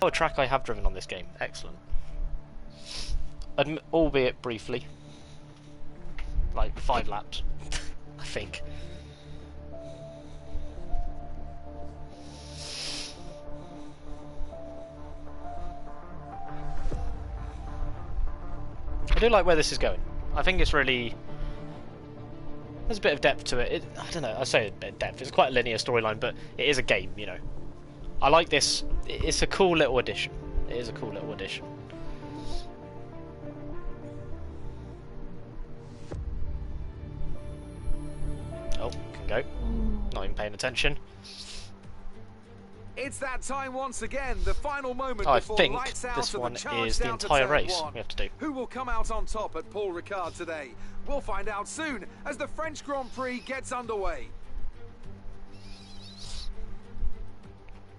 Oh, a track I have driven on this game. Excellent. Albeit briefly. Like 5 laps, I think. I do like where this is going. I think it's really... There's a bit of depth to it. I don't know, I say a bit of depth. It's quite a linear storyline, but it is a game, you know. I like this. It's a cool little addition. It is a cool little addition. Oh, can go. Not even paying attention. It's that time once again, the final moment I before think lights out this and one the charge is the down to entire turn race one. we have to do. Who will come out on top at Paul Ricard today? We'll find out soon as the French Grand Prix gets underway.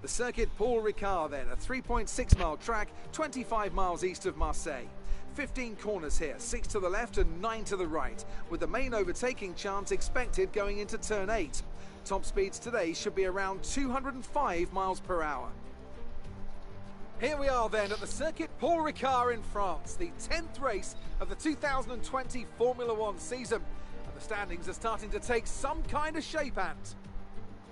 The circuit Paul Ricard then, a 3.6 mile track, 25 miles east of Marseille. 15 corners here, 6 to the left and 9 to the right, with the main overtaking chance expected going into turn 8. Top speeds today should be around 205 miles per hour. Here we are then at the circuit Paul Ricard in France, the 10th race of the 2020 Formula One season. And the standings are starting to take some kind of shape, Ant.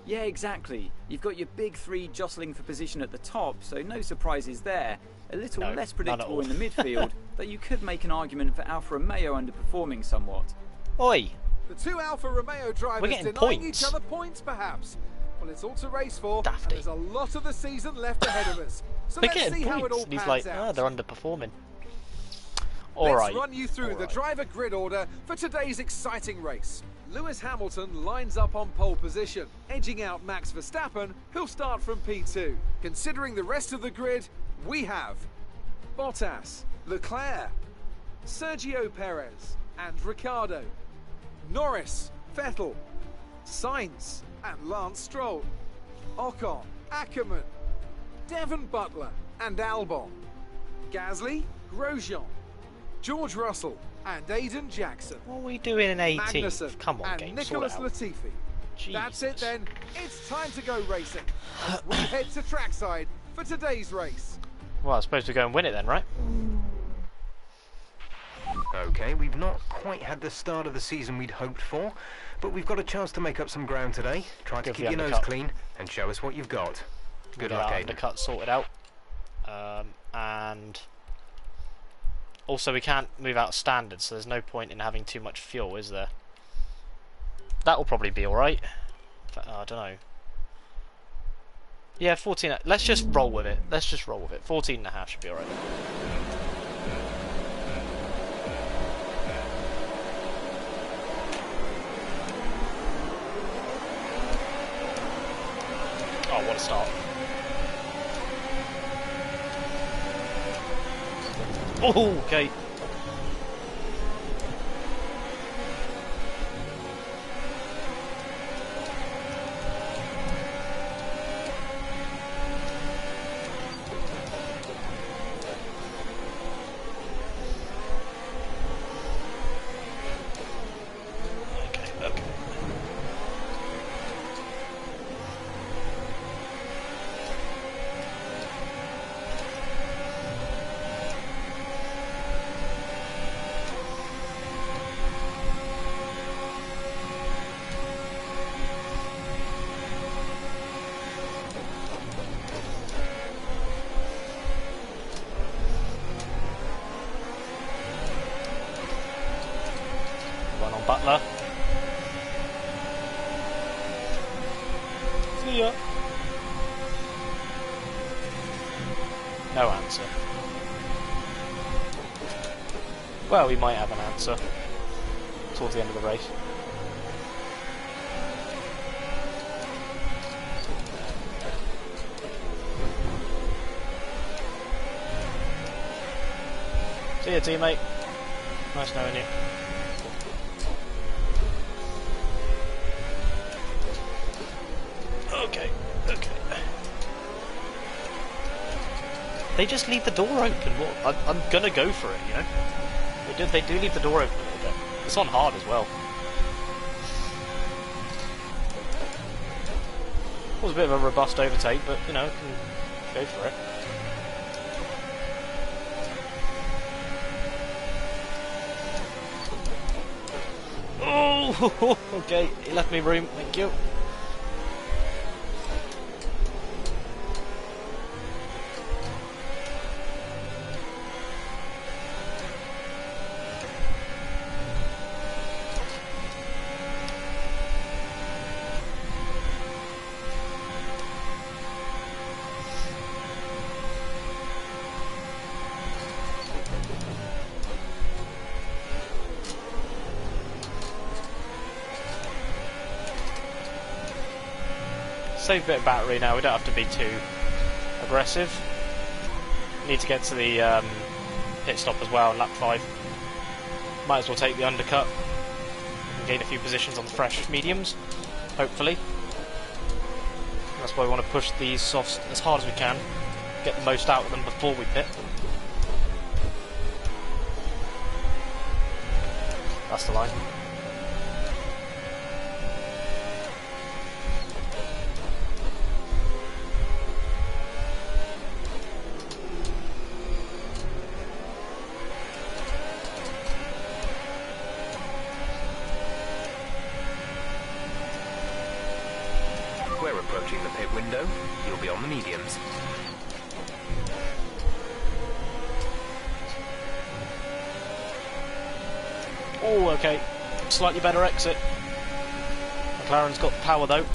Yeah, exactly. You've got your big three jostling for position at the top, so no surprises there. A little less predictable in the midfield, though you could make an argument for Alfa Romeo underperforming somewhat. Oi! The two Alfa Romeo drivers denying each other points, perhaps. Well, it's all to race for, and there's a lot of the season left ahead of us. So let's see how it all pans out. Oh, they're underperforming. Let's run you through the driver grid order for today's exciting race. Lewis Hamilton lines up on pole position, edging out Max Verstappen, who'll start from P2. Considering the rest of the grid, we have Bottas, Leclerc, Sergio Perez and Ricciardo, Norris, Vettel, Sainz and Lance Stroll, Ocon, Ackermann, Devon Butler and Albon, Gasly, Grosjean, George Russell and Aiden Jackson. What are we doing in 18? Come on, and game, Nicholas sort it out. Latifi. Jesus. That's it then. It's time to go racing. As we head to trackside for today's race. Well, I suppose we go and win it then, right? Okay, we've not quite had the start of the season we'd hoped for, but we've got a chance to make up some ground today. Try to keep your nose clean and show us what you've got. Good luck, Aiden. Undercut sorted out. And also we can't move out of standard, so there's no point in having too much fuel, is there? That will probably be alright. I don't know. Yeah, 14. Let's just roll with it. Let's just roll with it. 14.5 should be alright. Oh, what a start. Oh, okay. Okay. One on Butler. See ya. No answer. Well, we might have an answer towards the end of the race. See ya, teammate. Nice knowing you. Okay. They just leave the door open. Well, I'm gonna go for it, you know. They do leave the door open a little bit. It's on hard as well. It was a bit of a robust overtake, but you know, can go for it. Oh, okay, he left me room, thank you. Save a bit of battery now, we don't have to be too aggressive. Need to get to the pit stop as well, lap 5. Might as well take the undercut and gain a few positions on the fresh mediums, hopefully. That's why we want to push these softs as hard as we can, get the most out of them before we pit. That's the line. We're approaching the pit window. You'll be on the mediums. Oh, okay. Slightly better exit. McLaren's got power though.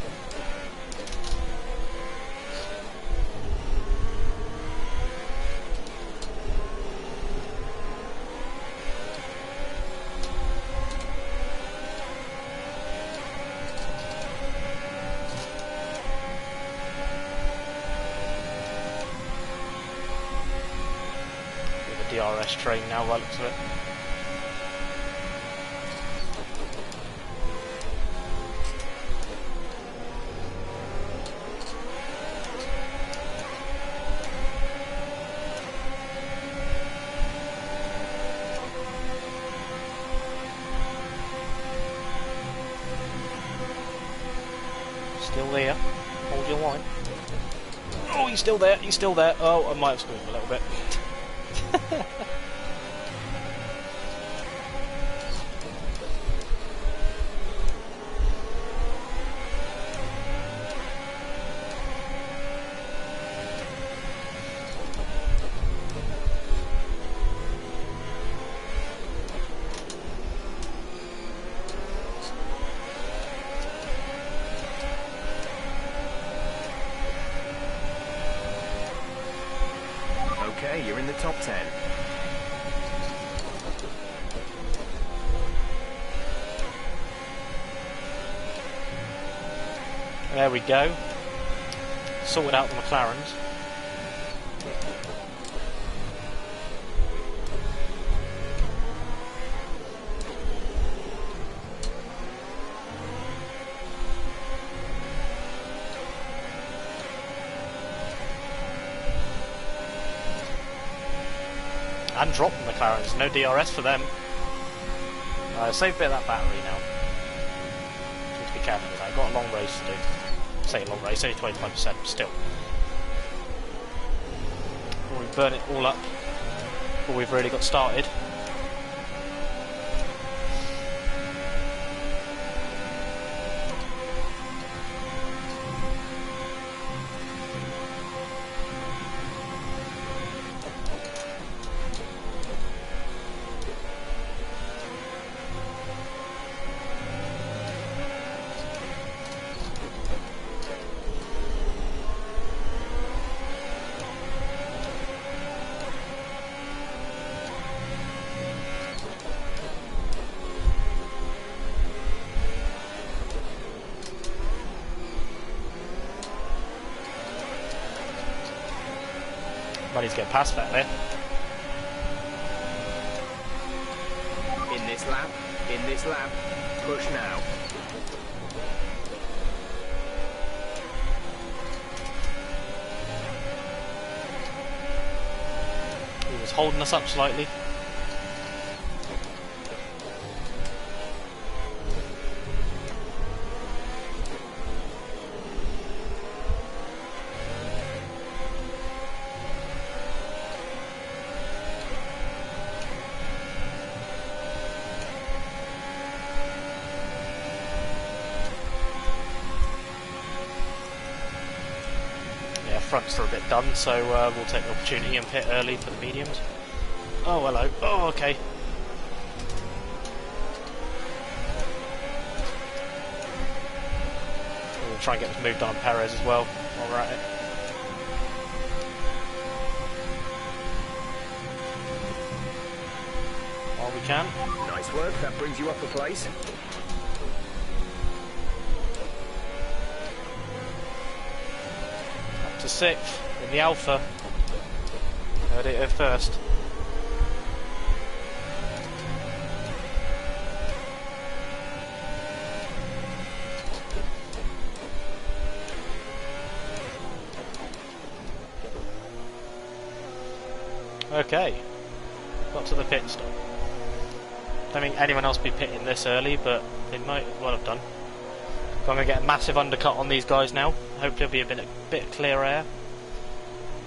With the DRS train now, by the looks of it. Still there. Hold your line. Oh, he's still there. He's still there. Oh, I might have screwed him a little bit. Okay, you're in the top 10. There we go. Sorted out the McLarens. And drop the McLarens, no DRS for them. Save a bit of that battery now. Need to be careful with that. I've got a long race to do. Say a long race, only 25%, still. Before we burn it all up, before we've really got started. Might need to get past that there. In this lap, push now. He was holding us up slightly. fronts are a bit done, so we'll take the opportunity and pit early for the mediums. Oh, hello. Oh, okay. We'll try and get this move done on Perez as well while we're at it. While we can. Nice work, that brings you up a place. Up to 6th in the Alpha. Heard it here first. Okay, got to the pit stop. Don't think anyone else be pitting this early, but they might well have done. So I'm going to get a massive undercut on these guys now. Hopefully there'll be a bit of clear air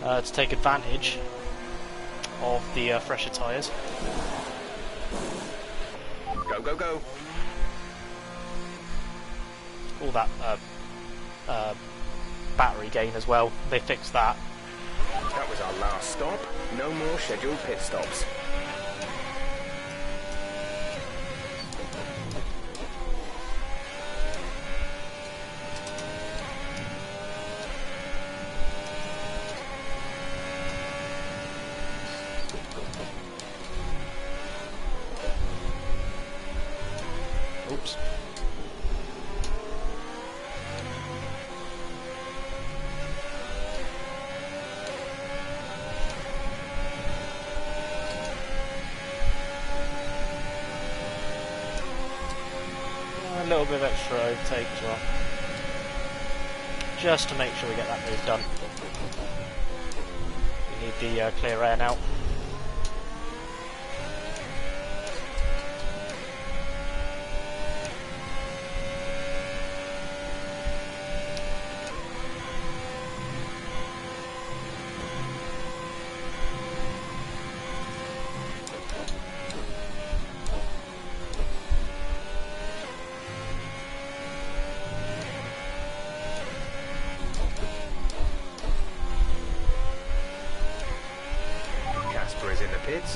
to take advantage of the fresher tyres. Go, go, go. All that battery gain as well, they fixed that. That was our last stop. No more scheduled pit stops. Oops. A little bit of extra overtake as well, just to make sure we get that move done. We need the clear air now.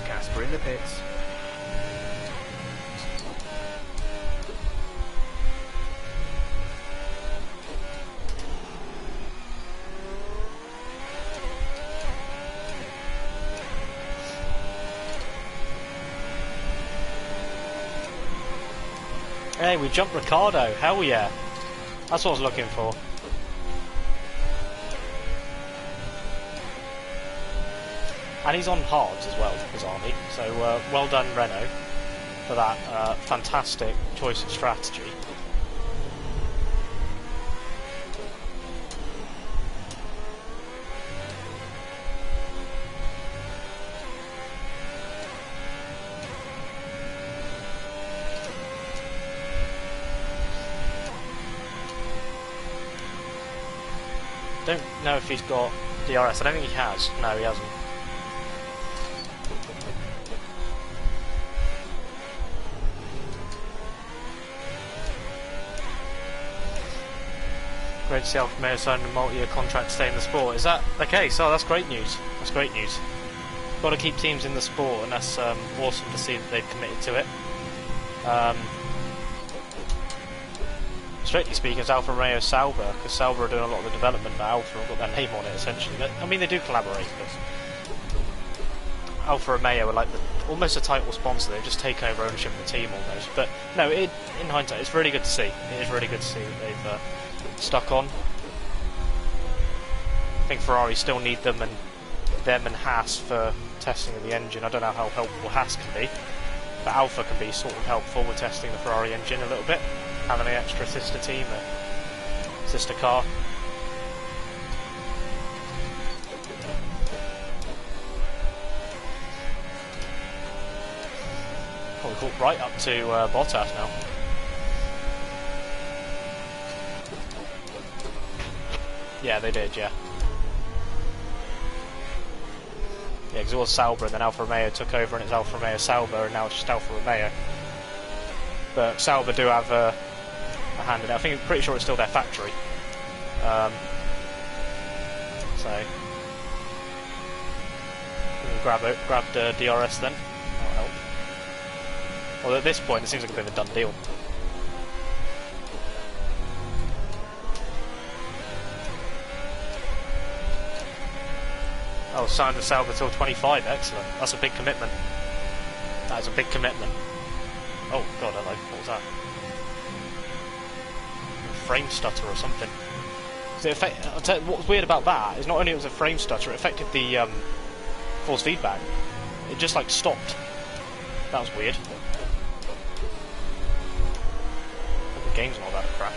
Casper in the pits. Hey, we jumped Ricardo. Hell yeah. That's what I was looking for. And he's on hards as well, bizarrely. So well done, Renault, for that fantastic choice of strategy. Don't know if he's got DRS. I don't think he has. No, he hasn't. Great to see Alfa Romeo signed a multi-year contract to stay in the sport. Is that okay? So that's great news. That's great news. Got to keep teams in the sport, and that's awesome to see that they've committed to it. Strictly speaking, it's Alfa Romeo Sauber, because Sauber are doing a lot of the development for Alfa and got their name on it essentially. But, I mean, they do collaborate, but Alfa Romeo are like almost a title sponsor. They've just taken over ownership of the team almost. But no, in hindsight, it's really good to see. It is really good to see that they've stuck on. I think Ferrari still need them and Haas for testing of the engine. I don't know how helpful Haas can be, but Alfa can be sort of helpful with testing the Ferrari engine a little bit, having an extra sister team, a sister car. Probably caught right up to Bottas now. Yeah, they did, yeah. Yeah, because it was Sauber and then Alfa Romeo took over and it's Alfa Romeo Sauber and now it's just Alfa Romeo. But Sauber do have a hand in it. I think I'm pretty sure it's still their factory. So grab the DRS then. That'll help. Well, at this point, it seems like a bit of a done deal. Oh, signed the sale until 25. Excellent. That's a big commitment. That is a big commitment. Oh god, hello. What was that? Frame stutter or something. I'll tell you, what's weird about that is not only it was a frame stutter, it affected the force feedback. It just like stopped. That was weird. The game's not that crap.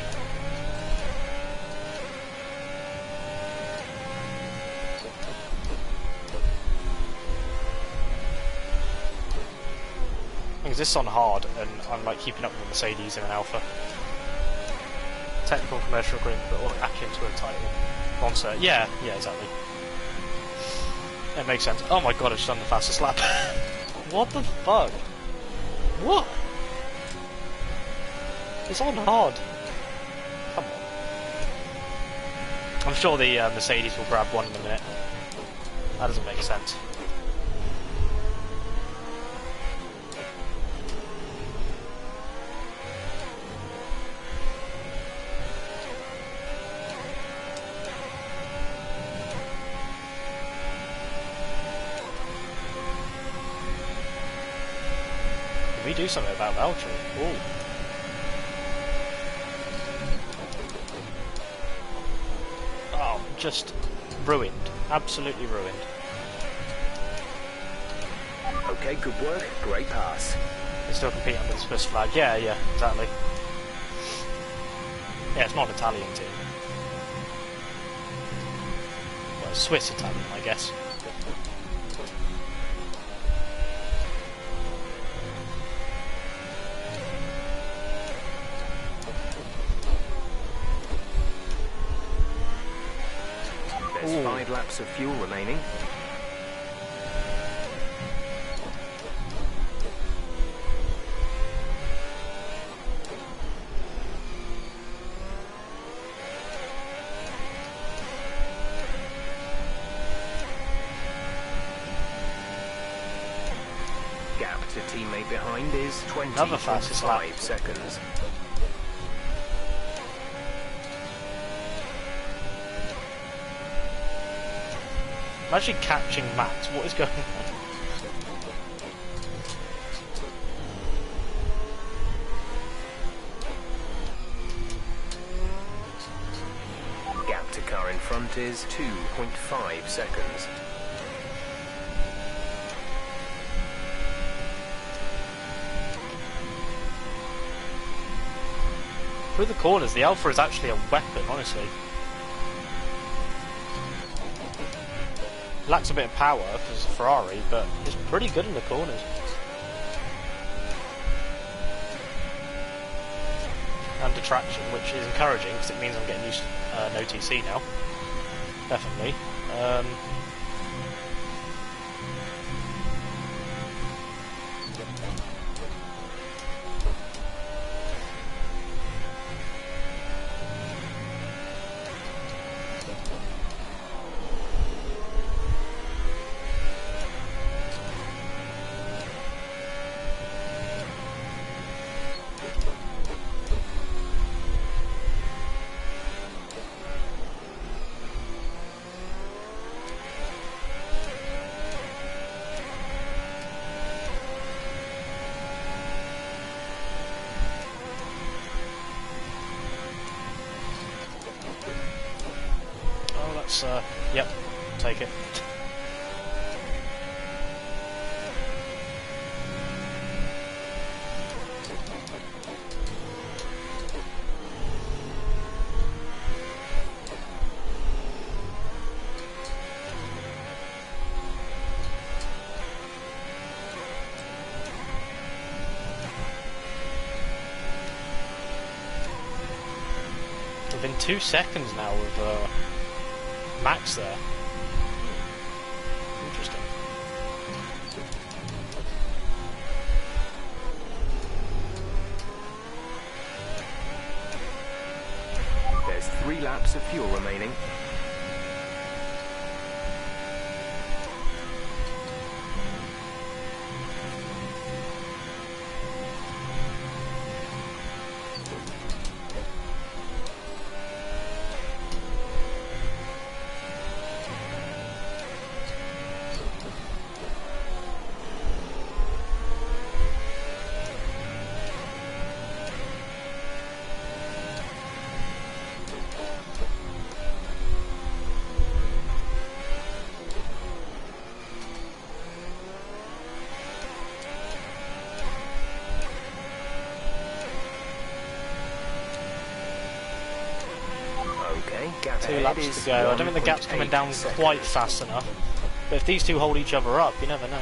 Because this is on hard, and I'm like keeping up with the Mercedes in an alpha. Technical commercial agreement, but all akin to a title concert. Yeah, exactly. It makes sense. Oh my god, I've just done the fastest lap. What the fuck? What? It's on hard. Come on. I'm sure the Mercedes will grab one in a minute. That doesn't make sense. Can we do something about Valtteri? Ooh. Oh, just ruined. Absolutely ruined. Okay, good work. Great pass. They still compete under the Swiss flag. Yeah, exactly. Yeah, it's not an Italian team. Well, it's Swiss Italian, I guess. There's 5 laps of fuel remaining. Gap to teammate behind is 20.5 seconds. I'm actually catching Max. What is going on? Gap to car in front is 2.5 seconds. Through the corners, the Alpha is actually a weapon, honestly. Lacks a bit of power because it's a Ferrari, but it's pretty good in the corners. And to traction, which is encouraging because it means I'm getting used to no TC now. Definitely. Yep, take it. Within 2 seconds now of Max there. Interesting. There's 3 laps of fuel remaining. lap 2 ahead laps is to go. I don't think the gap's coming down 1.8 seconds. quite fast enough. But if these two hold each other up, you never know.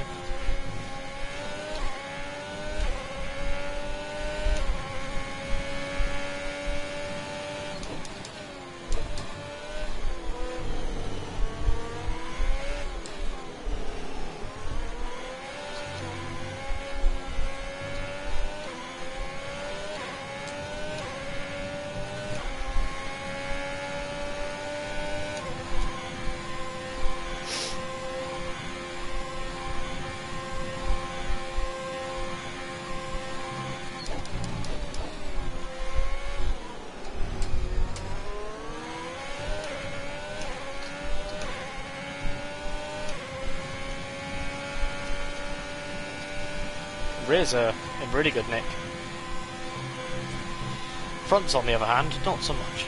Rear's in really good nick. Front's on the other hand, not so much.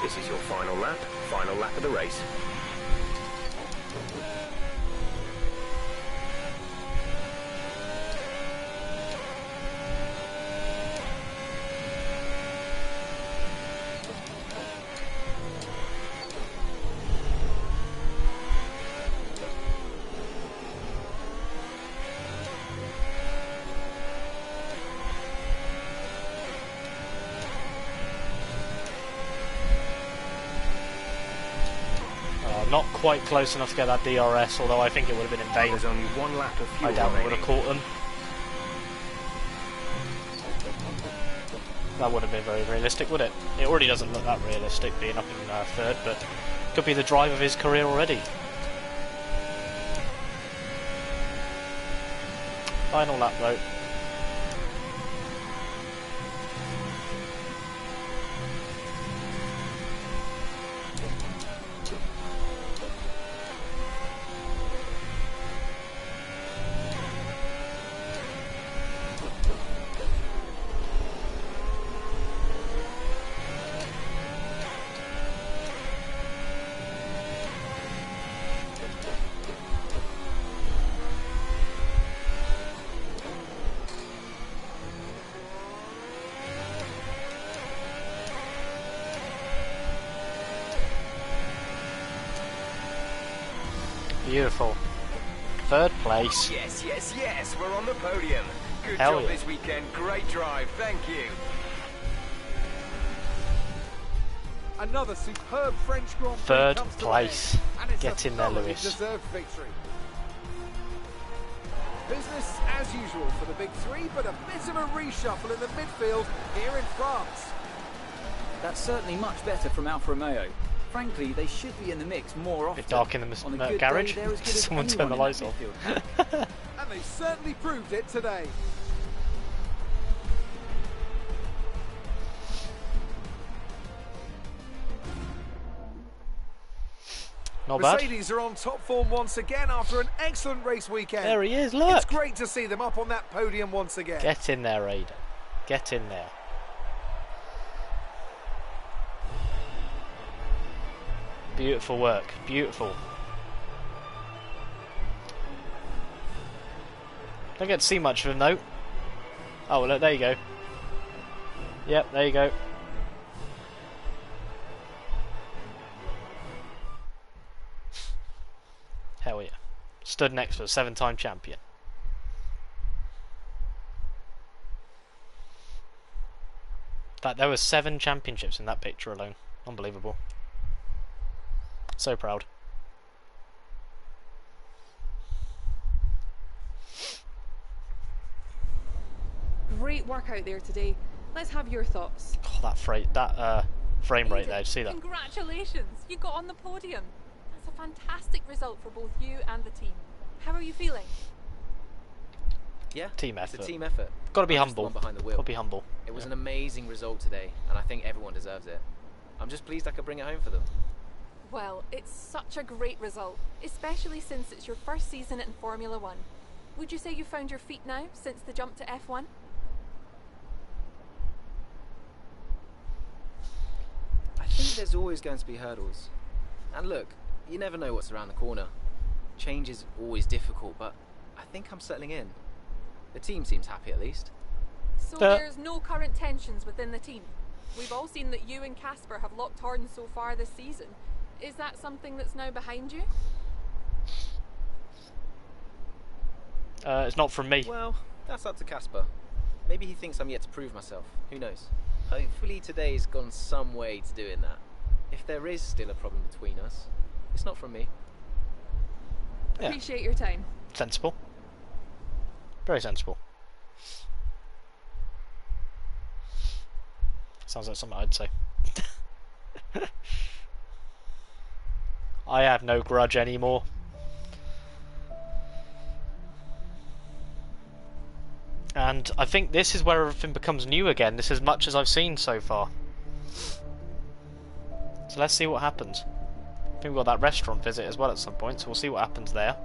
This is your final lap of the race. Not quite close enough to get that DRS, although I think it would have been in vain. There's only 1 lap of fuel I doubt we remaining. would have caught them. That wouldn't have been very realistic, would it? It already doesn't look that realistic being up in third, but could be the drive of his career already. Final lap though. Beautiful. Third place. Yes, yes, yes, we're on the podium. Good Hell job yeah. this weekend. Great drive. Thank you. Another superb French Grand Prix Third comes to place. an end, and it's Get a in there, thoroughly Lewis. deserved victory. Business as usual for the big three, but a bit of a reshuffle in the midfield here in France. That's certainly much better from Alfa Romeo. Frankly, they should be in the mix more often. Bit dark in the On a good garage. day, they're as good as Someone turn the anyone in lights that off. midfield. And they certainly proved it today. Not bad. Mercedes are on top form once again after an excellent race weekend. There he is, look! It's great to see them up on that podium once again. Get in there, Aiden. Get in there. Beautiful work. Beautiful. Don't get to see much of him though. Oh, well, look, there you go. Yep, there you go. Hell yeah. Stood next to a 7-time champion. In fact, there were 7 championships in that picture alone. Unbelievable. So proud. Great work out there today. Let's have your thoughts. Oh, that frame rate there, did you see that? Congratulations, you got on the podium. That's a fantastic result for both you and the team. How are you feeling? Yeah, team effort. It's a team effort. Got to be humble. Behind the wheel. Got to be humble. It was an amazing result today, and I think everyone deserves it. I'm just pleased I could bring it home for them. Well, it's such a great result, especially since it's your first season in Formula One. Would you say you found your feet now since the jump to F1? I think there's always going to be hurdles. And look, you never know what's around the corner. Change is always difficult, but I think I'm settling in. The team seems happy at least. So there's no current tensions within the team? We've all seen that you and Casper have locked horns so far this season. Is that something that's now behind you? It's not from me. Well, that's up to Casper. Maybe he thinks I'm yet to prove myself. Who knows? Hopefully today's gone some way to doing that. If there is still a problem between us, it's not from me. Yeah. Appreciate your time. Sensible. Very sensible. Sounds like something I'd say. I have no grudge anymore. And I think this is where everything becomes new again. This is as much as I've seen so far. So let's see what happens. I think we've got that restaurant visit as well at some point, so we'll see what happens there.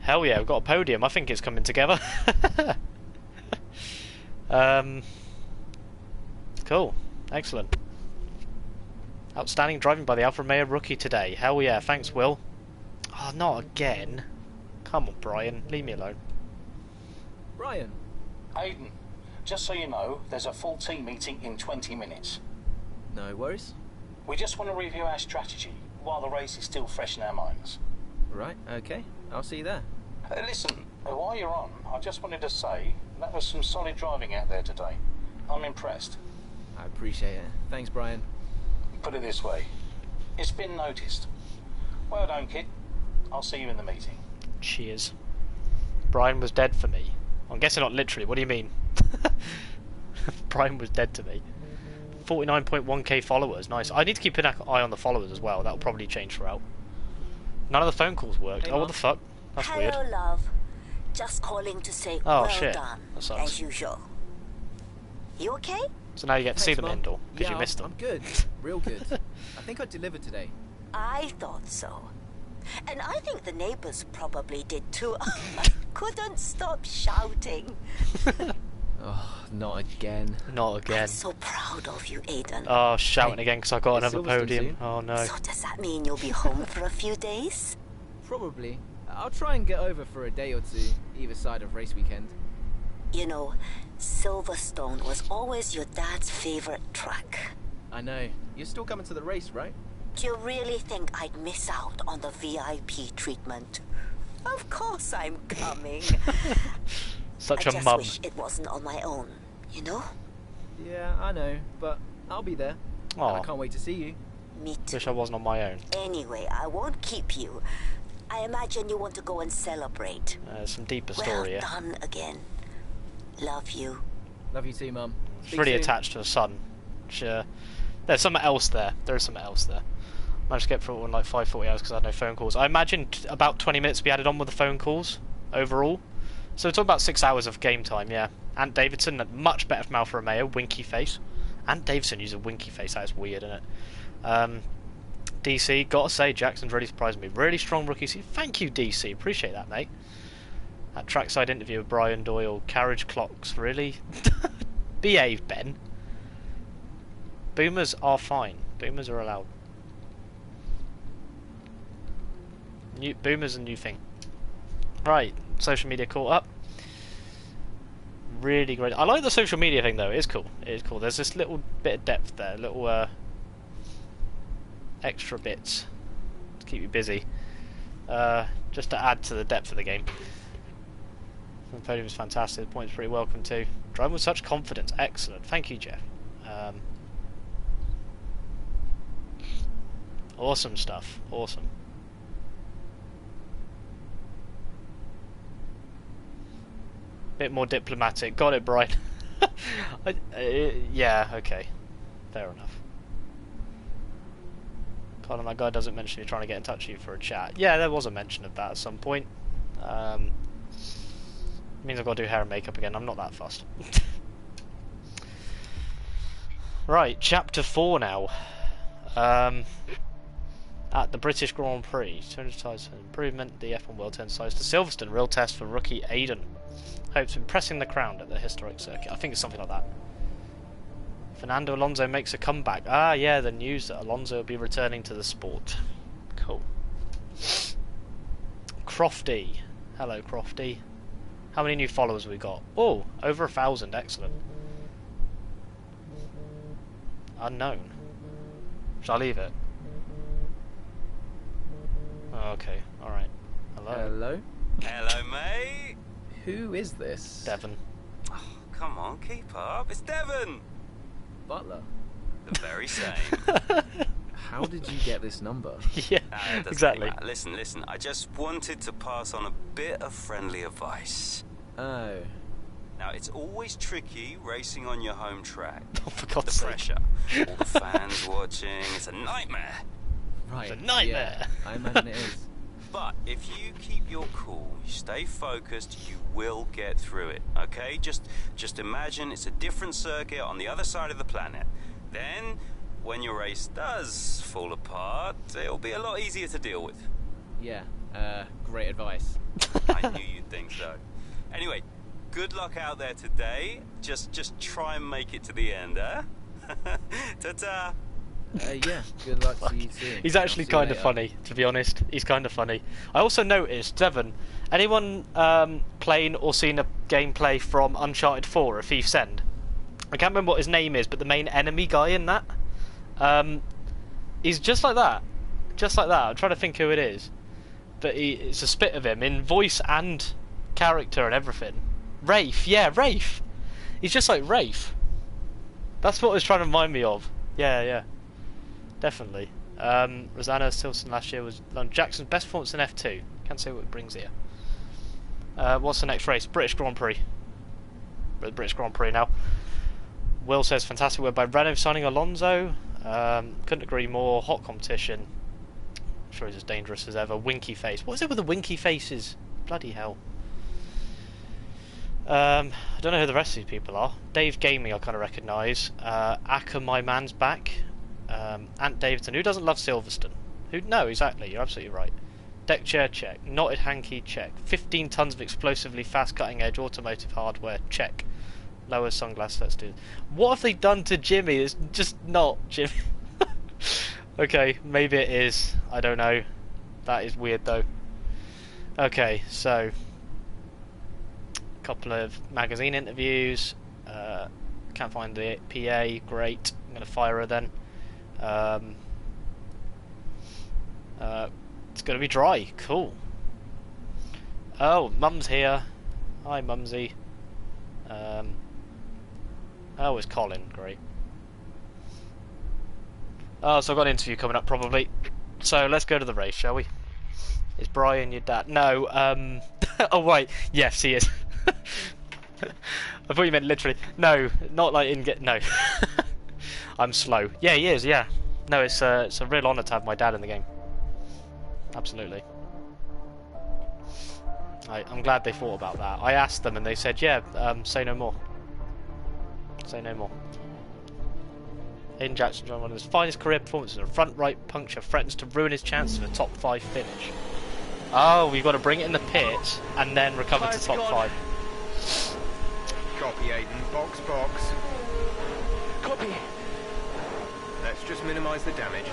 Hell yeah, we've got a podium. I think it's coming together. Cool. Excellent. Outstanding driving by the Alfa Romeo rookie today. Hell yeah, thanks Will. Oh, not again. Come on, Brian. Leave me alone. Brian. Aiden, just so you know, there's a full team meeting in 20 minutes. No worries. We just want to review our strategy while the race is still fresh in our minds. Right, okay. I'll see you there. Listen, while you're on, I just wanted to say that was some solid driving out there today. I'm impressed. I appreciate it. Thanks, Brian. Put it this way, it's been noticed. Well done, kid. I'll see you in the meeting. Cheers. Brian was dead for me. I'm guessing not literally. What do you mean? Brian was dead to me. 49.1k followers. Nice. I need to keep an eye on the followers as well. That'll probably change throughout. None of the phone calls worked. Hey, oh, what the fuck? That's Hello, weird. love. Just calling to say Oh, well shit. done, That sucks. as usual. You okay? So now you get to see them, Mum. Hindle, because Yeah, you missed them. I'm good. Real good. I think I delivered today. I thought so. And I think the neighbors probably did too. Couldn't stop shouting. Oh, not again. Not again. I'm so proud of you, Aiden. Oh, shouting Hey, again because I got it's another Silverstone podium. soon. Oh no. So does that mean you'll be home for a few days? Probably. I'll try and get over for a day or two, either side of race weekend. You know, Silverstone was always your dad's favorite track. I know. You're still coming to the race, right? Do you really think I'd miss out on the VIP treatment? Of course I'm coming. Such I a just mum. wish it wasn't on my own, you know? Yeah, I know, but I'll be there. And I Aw, can't wait to see you. Me too. wish I wasn't on my own. Anyway, I won't keep you. I imagine you want to go and celebrate. Some deeper Well story here. done again. Love you. Love you too, Mum. It's Speak really soon. attached to the sun. Which, there's something else there. There is something else there. Managed to get through it in like 5:40 hours because I had no phone calls. I imagined about 20 minutes to be added on with the phone calls overall. So it's all about 6 hours of game time, yeah. Ant Davidson, much better from Alfa Romeo, winky face. Ant Davidson used a winky face, that is weird, isn't it? DC, gotta say, Jackson's really surprised me. Really strong rookie season. Thank you, DC, appreciate that, mate. That trackside interview with Brian Doyle, carriage clocks, really? Behave, Ben. Boomers are fine. Boomers are allowed. Boomers a new thing. Right, social media caught up. Really great. I like the social media thing though. It is cool. It is cool. There's this little bit of depth there, little extra bits to keep you busy, just to add to the depth of the game. The podium is fantastic. The point's pretty welcome too. Driving with such confidence. Excellent. Thank you, Jeff. Awesome stuff. Awesome. Bit more diplomatic. Got it, Brian. Yeah, okay. Fair enough. Colin, that guy doesn't mention you're trying to get in touch with you for a chat. Yeah, there was a mention of that at some point. Means I've got to do hair and makeup again. I'm not that fussed. Right, Chapter 4 now. At the British Grand Prix, 200 tyres for improvement. The F1 World turns sides to Silverstone. Real test for rookie Aiden. Hopes of impressing the crowd at the historic circuit. I think it's something like that. Fernando Alonso makes a comeback. Ah, yeah, the news that Alonso will be returning to the sport. Cool. Crofty. Hello, Crofty. How many new followers we got? Oh, over 1,000. Excellent. Unknown. Shall I leave it? Oh, okay. Alright. Hello. Hello? Hello, mate. Who is this? Devon. Oh, come on, keep up. It's Devon. Butler. The very same. How did you get this number? Yeah, exactly. Listen. I just wanted to pass on a bit of friendly advice. Oh. Now, it's always tricky racing on your home track. Oh, for God's sake. The pressure. All the fans watching. It's a nightmare. Right. It's a nightmare. Yeah, I imagine it is. But if you keep your cool, you stay focused, you will get through it, okay? Just imagine it's a different circuit on the other side of the planet. Then, when your race does fall apart, it'll be a lot easier to deal with. Yeah, great advice. I knew you'd think so. Anyway, good luck out there today. Just try and make it to the end, huh? Ta-ta! Yeah, good luck to you too. He's actually kind of funny, to be honest. He's kind of funny. I also noticed, Devon, anyone playing or seen a gameplay from Uncharted 4, A Thief's End? I can't remember what his name is, but the main enemy guy in that, he's just like that. Just like that. I'm trying to think who it is. But it's a spit of him, in voice and character and everything. Rafe, yeah, Rafe! He's just like Rafe. That's what it was trying to remind me of. Yeah. Definitely. Rosanna Stilson last year was Jackson's best performance in F2. Can't say what it brings here. What's the next race? British Grand Prix. We're at the British Grand Prix now. Will says fantastic work by Renault signing Alonso. Couldn't agree more. Hot competition. I'm sure he's as dangerous as ever. Winky face. What is it with the winky faces? Bloody hell. I don't know who the rest of these people are. Dave Gaming I kind of recognise. Aka my man's back. Ant Davidson, who doesn't love Silverstone? No, exactly, you're absolutely right. Deck chair, check. Knotted hanky, check. 15 tons of explosively fast cutting edge automotive hardware, check. Lower sunglasses, let's do it. What have they done to Jimmy? It's just not Jimmy. Okay, maybe it is. I don't know. That is weird though. Okay, so a couple of magazine interviews. Can't find the PA, great. I'm gonna fire her then. It's gonna be dry. Cool. Oh, Mum's here. Hi, Mumsy. Oh, it's Colin. Great. Oh, so I've got an interview coming up probably. So let's go to the race, shall we? Is Brian your dad? No. Oh wait. Yes, he is. I thought you meant literally. No, not like in get. No. I'm slow. Yeah, he is. Yeah. No, it's a real honour to have my dad in the game. Absolutely. I'm glad they thought about that. I asked them and they said, yeah, say no more. Say no more. Aiden Jackson, one of his finest career performances. A front right puncture threatens to ruin his chances of a top 5 finish. Oh, we've got to bring it in the pit and then recover to top 5. Copy, Aiden. Box. Copy. Let's just minimise the damage.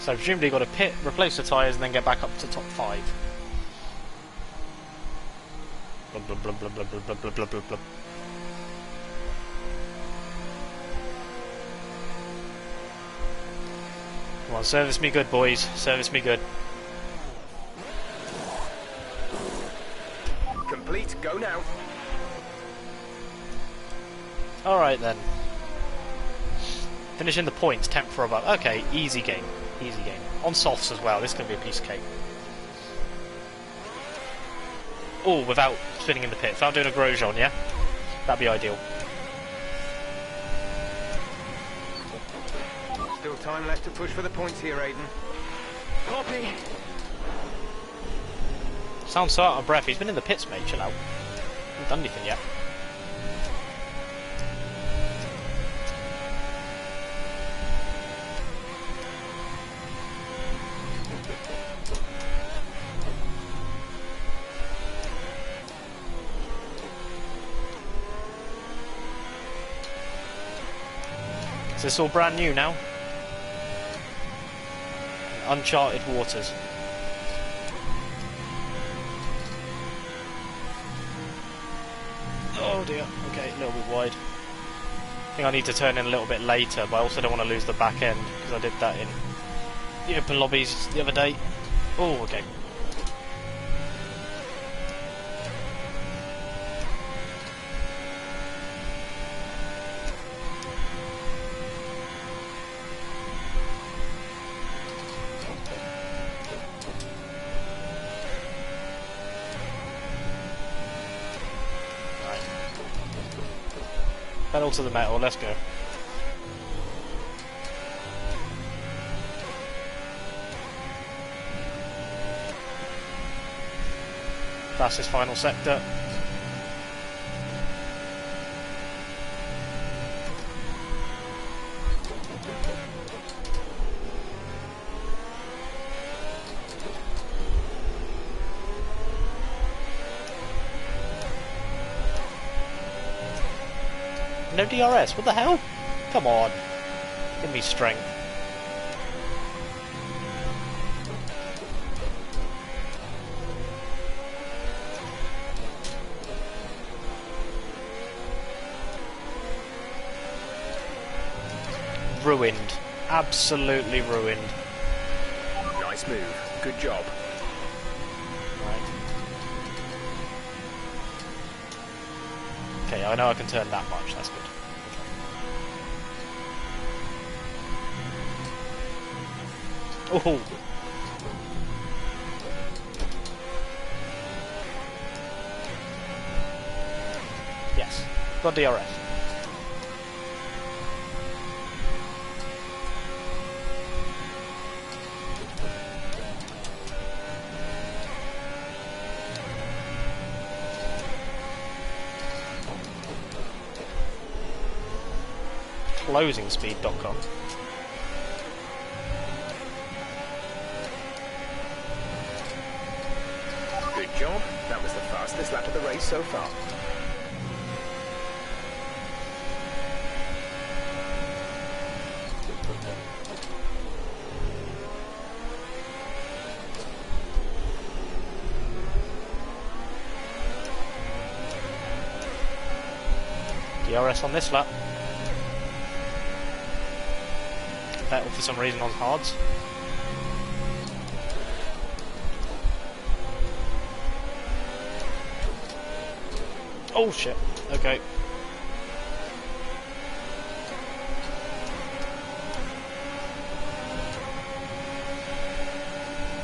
So presumably you've got to pit, replace the tyres and then get back up to top 5. Blub, blub, blub, blub, blub, blub, blub, blub, blub, blub. Come on, service me good, boys. Service me good. Pete, go now. Alright then. Finishing the points, 10th for above. Okay, easy game. Easy game. On softs as well, this is going to be a piece of cake. Oh, without spinning in the pit. Without doing a Grosjean, yeah? That'd be ideal. Still time left to push for the points here, Aiden. Copy. Sounds so out of breath. He's been in the pits, mate. Chill out. Hasn't done anything yet. Is this all brand new now? Uncharted waters. Oh dear, okay, a little bit wide. I think I need to turn in a little bit later, but I also don't want to lose the back end, because I did that in the open lobbies the other day. Oh, okay. Pedal to the metal, let's go. Fastest final sector. No DRS, what the hell? Come on. Give me strength. Ruined. Absolutely ruined. Nice move. Good job. Right. Okay, I know I can turn that much, that's good. Oh! Yes, got DRS. Closingspeed.com. Good job. That was the fastest lap of the race so far. DRS on this lap. Vettel for some reason on hards. Oh shit, okay.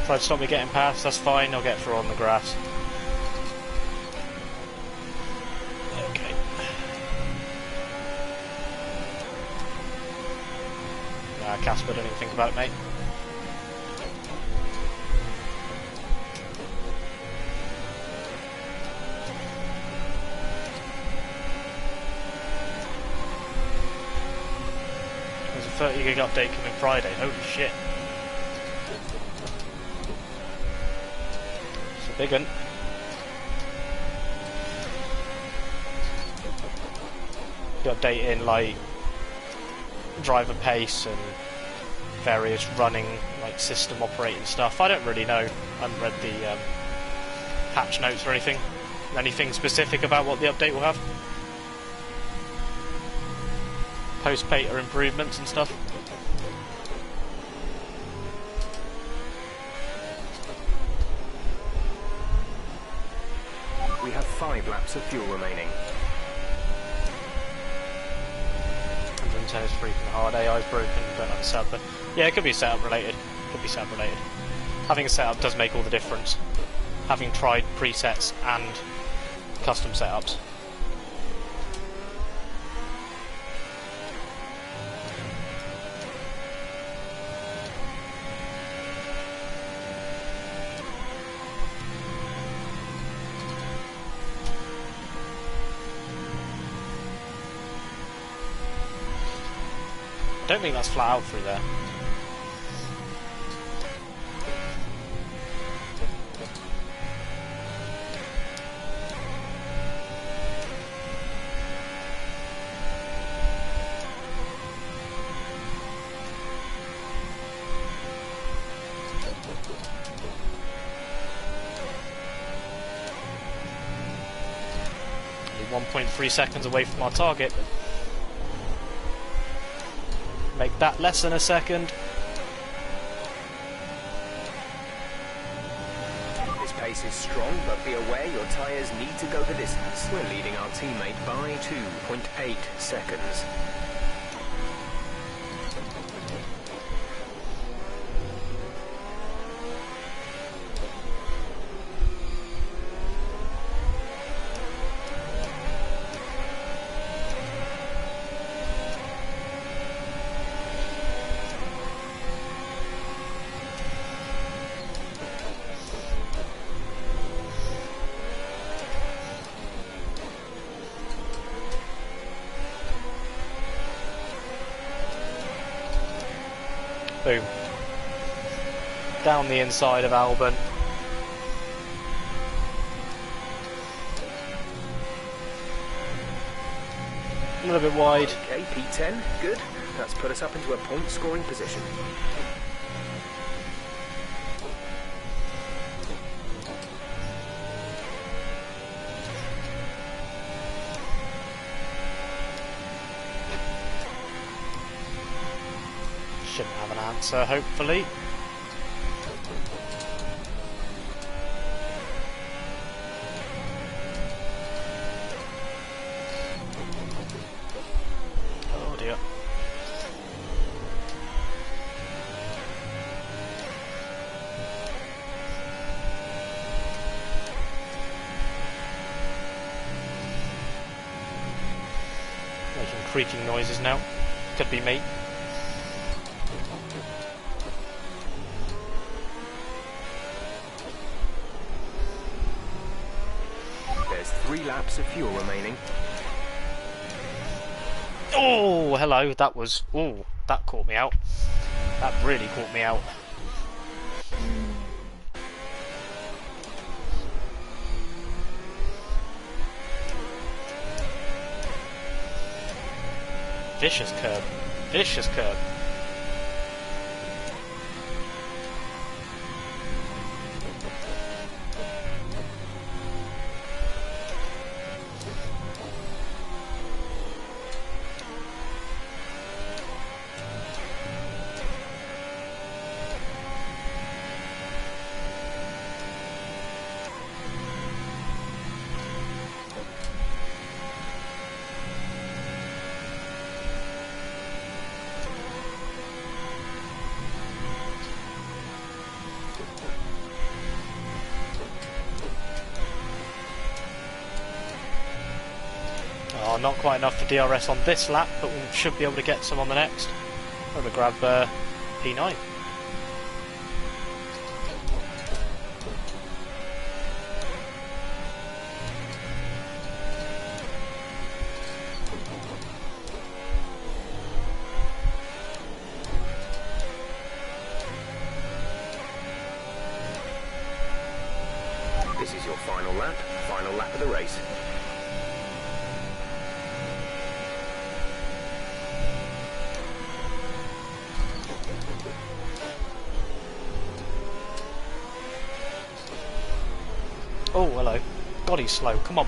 Tried to stop me getting past, that's fine, I'll get through on the grass. Okay. Nah, Casper, don't even think about it, mate. There's a 30 gig update coming Friday, holy shit. It's a big one. The update in like driver pace and various running like system operating stuff. I don't really know. I haven't read the patch notes or anything. Anything specific about what the update will have? Post-beta improvements and stuff. We have 5 laps of fuel remaining. 110 is freaking hard. AI's broken. Don't have a setup. But yeah, it could be setup related. Could be setup related. Having a setup does make all the difference. Having tried presets and custom setups. I don't think that's flat out through there. Only 1.3 seconds away from our target. Make that less than a second. This pace is strong, but be aware your tyres need to go the distance. We're leading our teammate by 2.8 seconds. Boom. Down the inside of Albon. A little bit wide. Okay, P10, good. That's put us up into a point scoring position. Shouldn't have an answer, hopefully. Oh dear. Making creaking noises now. Could be me. There's 3 laps of fuel remaining. Oh, hello. That was... Oh, that caught me out. That really caught me out. Vicious curb. Vicious curb. Oh, not quite enough for DRS on this lap, but we should be able to get some on the next. I'm going to grab P9. This is your final lap of the race. Oh, hello. God, he's slow. Come on.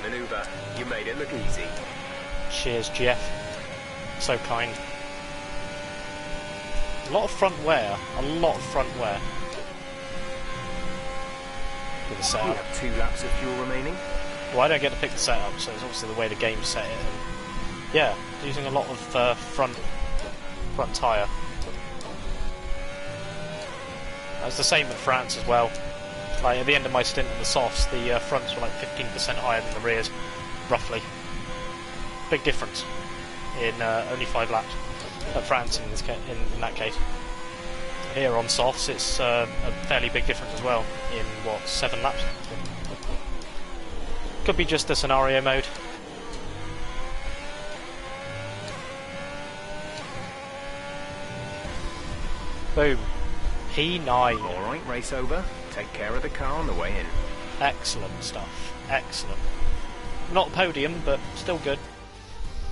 manoeuvre. You made it look easy. Cheers, Jeff. So kind. A lot of front wear. A lot of front wear. With the setup. We have 2 laps of fuel remaining. Well, I don't get to pick the setup, so it's obviously the way the game set it. And yeah, using a lot of front tyre. That's the same at France as well. Like at the end of my stint in the softs, the fronts were like 15% higher than the rears, roughly. Big difference in only 5 laps at France in that case. Here on softs, it's a fairly big difference as well in what, 7 laps. Could be just the scenario mode. Boom. P9. Alright, race over. Take care of the car on the way in. Excellent stuff. Excellent. Not podium, but still good.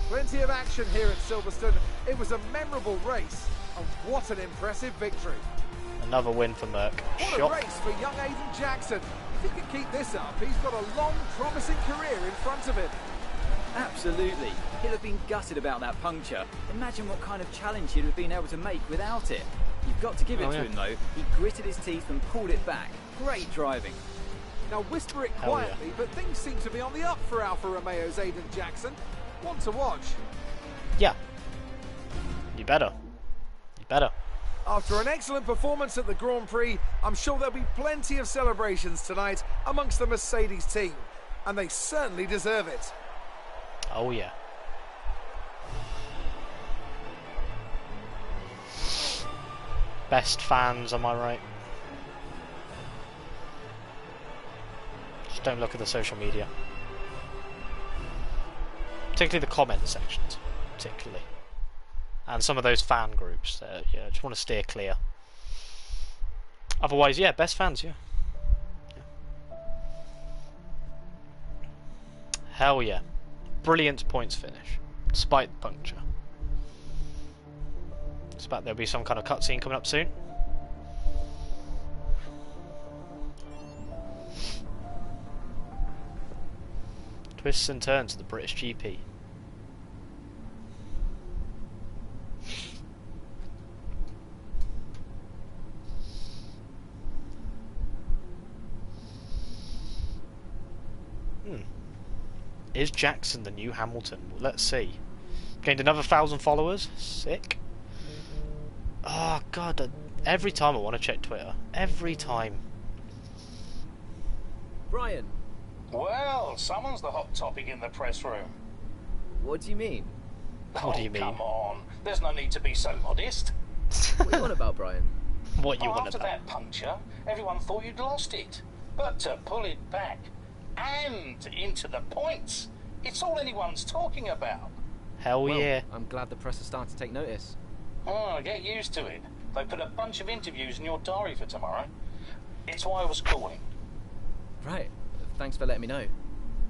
Plenty of action here at Silverstone. It was a memorable race, and what an impressive victory. Another win for Merck. What a race for young Aiden Jackson. If he can keep this up, he's got a long, promising career in front of him. Absolutely. He'll have been gutted about that puncture. Imagine what kind of challenge he'd have been able to make without it. You've got to give it to him, though. He gritted his teeth and pulled it back. Great driving. Now whisper it quietly, but things seem to be on the up for Alfa Romeo's Aiden Jackson. One to watch. Yeah. You better. You better. After an excellent performance at the Grand Prix, I'm sure there'll be plenty of celebrations tonight amongst the Mercedes team. And they certainly deserve it. Oh yeah. Best fans, am I right? Just don't look at the social media. Particularly the comment sections. Particularly. And some of those fan groups. Yeah, I just want to steer clear. Otherwise, yeah, best fans, yeah. Hell yeah. Brilliant points finish. Despite the puncture. I expect there'll be some kind of cutscene coming up soon. Twists and turns of the British GP. Is Jackson the new Hamilton? Well, let's see. Gained another 1,000 followers. Sick. Oh god, every time I want to check Twitter. Every time. Brian. Well, someone's the hot topic in the press room. What do you mean? What do you mean? Come on, there's no need to be so modest. What are you on about, Brian? What you want After about? that puncture, everyone thought you'd lost it. But to pull it back and into the points, it's all anyone's talking about. Hell yeah. I'm glad the press are starting to take notice. Oh, get used to it. They put a bunch of interviews in your diary for tomorrow. It's why I was calling. Right. Thanks for letting me know.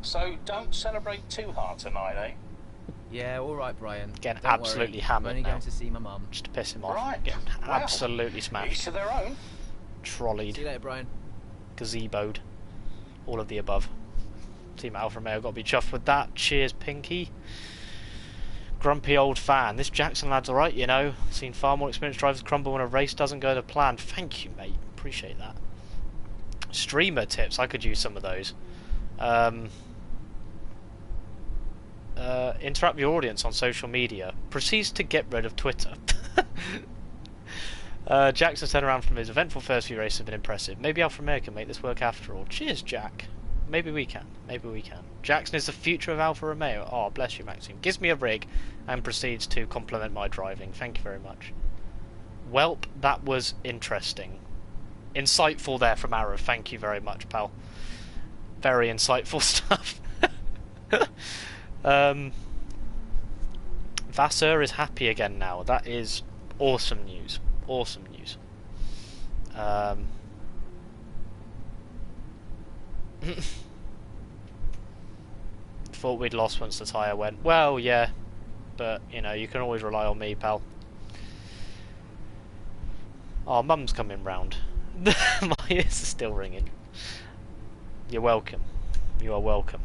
So don't celebrate too hard tonight, eh? Yeah, all right, Brian. Getting Don't absolutely worry. hammered I'm only now. going to see my mum. Just to piss him off. Right. Getting Well, absolutely Each smashed. to their own. Trolleyed. See you later, Brian. Gazeboed. All of the above. Team Alfa Romeo got to be chuffed with that. Cheers, Pinky. Grumpy old fan. This Jackson lad's alright, you know. Seen far more experienced drivers crumble when a race doesn't go to plan. Thank you, mate. Appreciate that. Streamer tips. I could use some of those. Interrupt your audience on social media. Proceeds to get rid of Twitter. Jackson's turnaround from his eventful first few races have been impressive. Maybe Alfa Romeo can make this work after all. Cheers, Jack. Maybe we can. Maybe we can. Jackson is the future of Alfa Romeo. Oh, bless you, Maxime. Gives me a rig and proceeds to compliment my driving. Thank you very much. Welp, that was interesting. Insightful there from Arrow. Thank you very much, pal. Very insightful stuff. Vasseur is happy again now. That is awesome news. Awesome news. Thought we'd lost once the tyre went. Well, yeah. But, you know, you can always rely on me, pal. Oh, Mum's coming round. My ears are still ringing. You're welcome. You are welcome.